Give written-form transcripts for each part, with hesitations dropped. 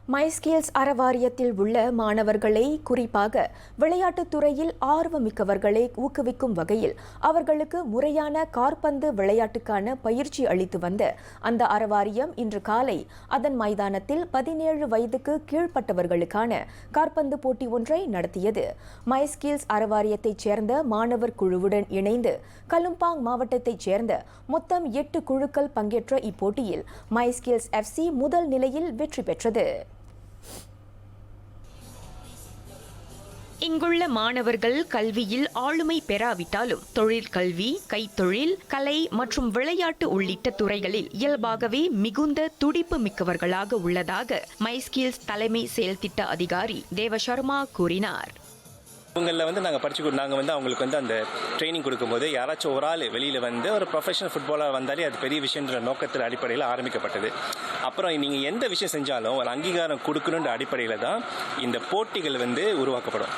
மைஸ்கேல்ஸ் அறவாரியத்தில் உள்ள மாணவர்களை குறிப்பாக விளையாட்டுத் துறையில் ஆர்வமிக்கவர்களை ஊக்குவிக்கும் வகையில் அவர்களுக்கு முறையான காற்பந்து விளையாட்டுக்கான பயிற்சி அளித்து வந்த அந்த அறவாரியம் இன்று காலை அதன் மைதானத்தில் 17 வயதுக்கு கீழ்ப்பட்டவர்களுக்கான காற்பந்து போட்டி ஒன்றை நடத்தியது. மைஸ்கேல்ஸ் அறவாரியத்தைச் சேர்ந்த மாணவர் குழுவுடன் இணைந்து கலும்பாங் மாவட்டத்தைச் சேர்ந்த மொத்தம் 8 குழுக்கள் பங்கேற்ற இப்போட்டியில் மைஸ்கேல்ஸ் FC முதல் நிலையில் வெற்றி பெற்றது. இங்குள்ள மாணவர்கள் கல்வியில் ஆளுமை பெறாவிட்டாலும் தொழிற்கல்வி, கைத்தொழில், கலை மற்றும் விளையாட்டு உள்ளிட்ட துறைகளில் இயல்பாகவே மிகுந்த துடிப்பு மிக்கவர்களாக உள்ளதாக மைஸ்கேல்ஸ் தலைமை செயல் திட்ட அதிகாரி தேவசர்மா கூறினார். இவங்களில் நாங்கள் அவங்களுக்கு அந்த ட்ரைனிங் கொடுக்கும்போது யாராச்சும் ஒரு ஆள் வெளியில் ஒரு ப்ரொஃபஷனல் ஃபுட்பாலர் வந்தாலே அது பெரிய விஷயன்ற நோக்கத்தில் அடிப்படையில் ஆரம்பிக்கப்பட்டது. அப்புறம் நீங்கள் எந்த விஷயம் செஞ்சாலும் ஒரு அங்கீகாரம் கொடுக்கணுன்ற அடிப்படையில் தான் இந்த போட்டிகள் உருவாக்கப்படும்.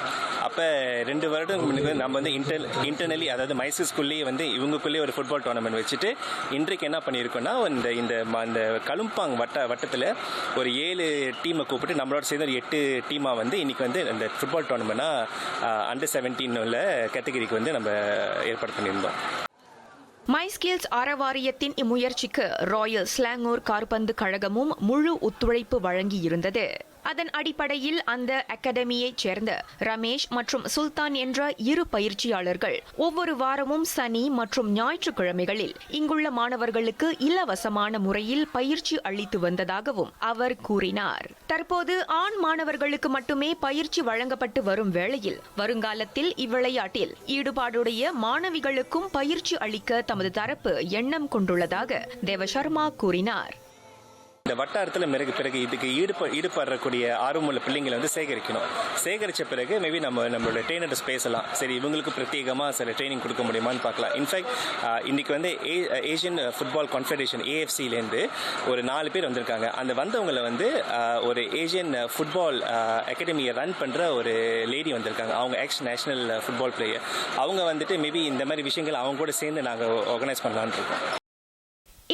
அப்போ 2 வருடம் முன்னாடி நம்ம இன்டர்னலி, அதாவது மைசூர் ஸ்கூல்லேயே இவங்களுக்குள்ளேயே ஒரு ஃபுட்பால் டோர்னமெண்ட் வச்சுட்டு இன்றைக்கு என்ன பண்ணியிருக்கோன்னா இந்த கலும்பாங் வட்டத்தில் ஒரு 7 டீமை கூப்பிட்டு நம்மளோட சேர்ந்து ஒரு 8 டீமாக இன்னைக்கு இந்த ஃபுட்பால் டோர்னமெண்ட்டாக அண்டர் 17 உள்ள கேட்டகரிக்கு நம்ம ஏற்பாடு பண்ணியிருந்தோம். மைஸ்கேல்ஸ் அறவாரியத்தின் இம்முயற்சிக்கு ராயல் ஸ்லாங்கூர் காற்பந்து கழகமும் முழு ஒத்துழைப்பு வழங்கியிருந்தது. அதன் அடிப்படையில் அந்த அகாடமியைச் சேர்ந்த ரமேஷ் மற்றும் சுல்தான் என்ற 2 பயிற்சியாளர்கள் ஒவ்வொரு வாரமும் சனி மற்றும் ஞாயிற்றுக்கிழமைகளில் இங்குள்ள மாணவர்களுக்கு இலவசமான முறையில் பயிற்சி அளித்து வந்ததாகவும் அவர் கூறினார். தற்போது ஆண் மாணவர்களுக்கு மட்டுமே பயிற்சி வழங்கப்பட்டு வரும் வேளையில் வருங்காலத்தில் இவ்விளையாட்டில் ஈடுபாடுடைய மாணவிகளுக்கும் பயிற்சி அளிக்க தமது தரப்பு எண்ணம் கொண்டுள்ளதாக தேவசர்மா கூறினார். இந்த வட்டாரத்தில் பிறகு இதுக்கு ஈடுபடக்கூடிய ஆர்வமுள்ள பிள்ளைங்களை சேகரிக்கணும். சேகரித்த பிறகு மேபி நம்மளோட ட்ரெயினர்ஸ் பேசலாம். சரி, இவங்களுக்கு பிரத்யேகமாக சில ட்ரைனிங் கொடுக்க முடியுமான்னு பார்க்கலாம். இன்ஃபேக்ட் இன்னைக்கு ஏஷியன் ஃபுட்பால் கான்ஃபெடரேஷன் AFCலேருந்து ஒரு 4 பேர் வந்திருக்காங்க. அந்த வந்தவங்களை ஒரு ஏஷியன் ஃபுட்பால் அகாடமியை ரன் பண்ணுற ஒரு லேடி வந்திருக்காங்க. அவங்க எக்ஸ் நேஷனல் ஃபுட்பால் பிளேயர். அவங்க மேபி இந்த மாதிரி விஷயங்கள் அவங்க கூட சேர்ந்து நாங்கள் ஆர்கனைஸ் பண்ணலான்னு இருக்கோம்.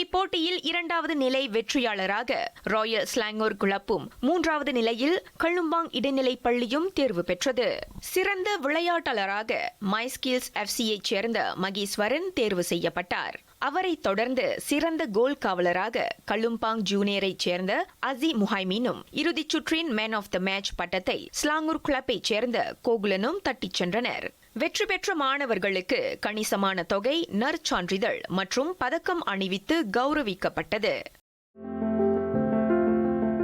இப்போட்டியில் 2வது நிலை வெற்றியாளராக ராயல் ஸ்லாங்கூர் குழப்பும் 3வது நிலையில் கலும்பாங் இடைநிலைப் பள்ளியும் தேர்வு பெற்றது. சிறந்த விளையாட்டாளராக மைஸ்கேல்ஸ் FCயைச் சேர்ந்த மகேஸ்வரன் தேர்வு செய்யப்பட்டார். அவரை தொடர்ந்து சிறந்த கோல் காவலராக கலும்பாங் ஜூனியரைச் சேர்ந்த அசி முஹைமீனும், இறுதிச் சுற்றின் மேன் ஆஃப் த மேட்ச் பட்டத்தை ஸ்லாங்கூர் கிளப்பைச் சேர்ந்த கோகுலனும் தட்டிச் சென்றனர். வெற்றி பெற்ற மாணவர்களுக்கு கணிசமான தொகை, நற்சான்றிதழ் மற்றும் பதக்கம் அணிவித்து கௌரவிக்கப்பட்டது.